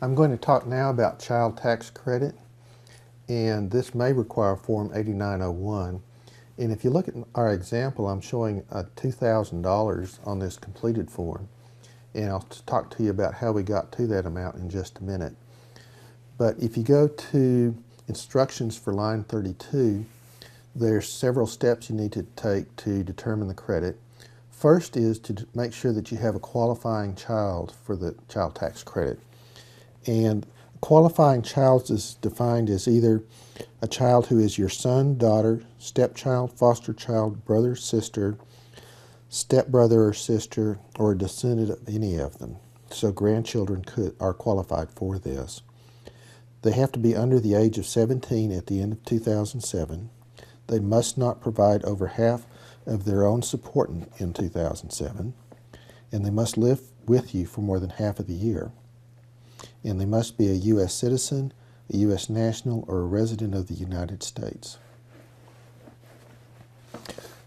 I'm going to talk now about child tax credit, and this may require Form 8901. And if you look at our example, I'm showing $2,000 on this completed form, and I'll talk to you about how we got to that amount in just a minute. But if you go to instructions for line 32, there's several steps you need to take to determine the credit. First is to make sure that you have a qualifying child for the child tax credit. And qualifying child is defined as either a child who is your son, daughter, stepchild, foster child, brother, sister, stepbrother or sister, or a descendant of any of them. So grandchildren are qualified for this. They have to be under the age of 17 at the end of 2007. They must not provide over half of their own support in 2007. And they must live with you for more than half of the year. And they must be a U.S. citizen, a U.S. national, or a resident of the United States.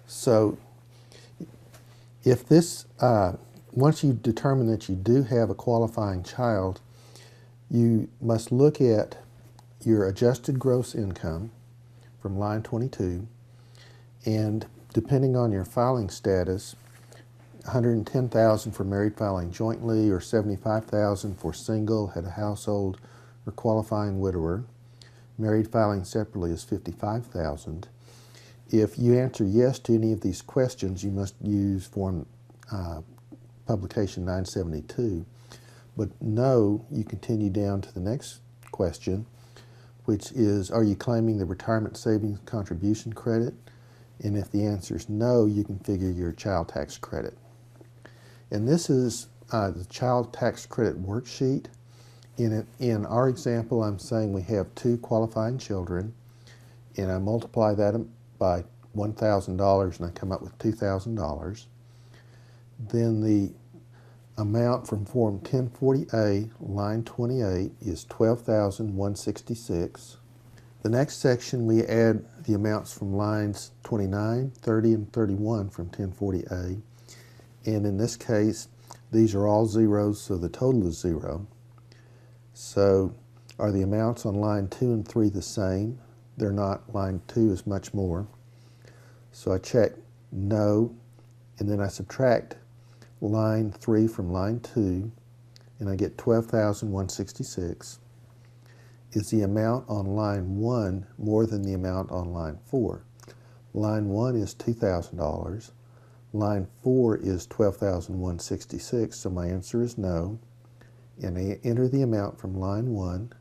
So if this, once you determine that you do have a qualifying child, you must look at your adjusted gross income from line 22, and depending on your filing status, $110,000 for married filing jointly, or $75,000 for single, head of household, or qualifying widower. Married filing separately is $55,000. If you answer yes to any of these questions, you must use form publication 972. But no, you continue down to the next question, which is, are you claiming the retirement savings contribution credit? And if the answer is no, you can figure your child tax credit. And this is the child tax credit worksheet. In our example, I'm saying we have 2 qualifying children, and I multiply that by $1,000 and I come up with $2,000. Then the amount from Form 1040A, line 28, is $12,166. The next section, we add the amounts from lines 29, 30, and 31 from 1040A. And in this case, these are all zeros, so the total is 0. So are the amounts on line 2 and 3 the same? They're not. Line 2 is much more. So I check no, and then I subtract line 3 from line 2, and I get $12,166. Is the amount on line 1 more than the amount on line 4? Line 1 is $2,000. Line 4 is $12,166, so my answer is no. And I enter the amount from line 1,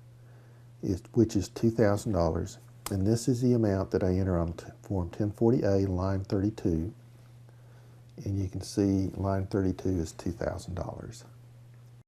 which is $2,000. And this is the amount that I enter on Form 1040A, line 32. And you can see line 32 is $2,000.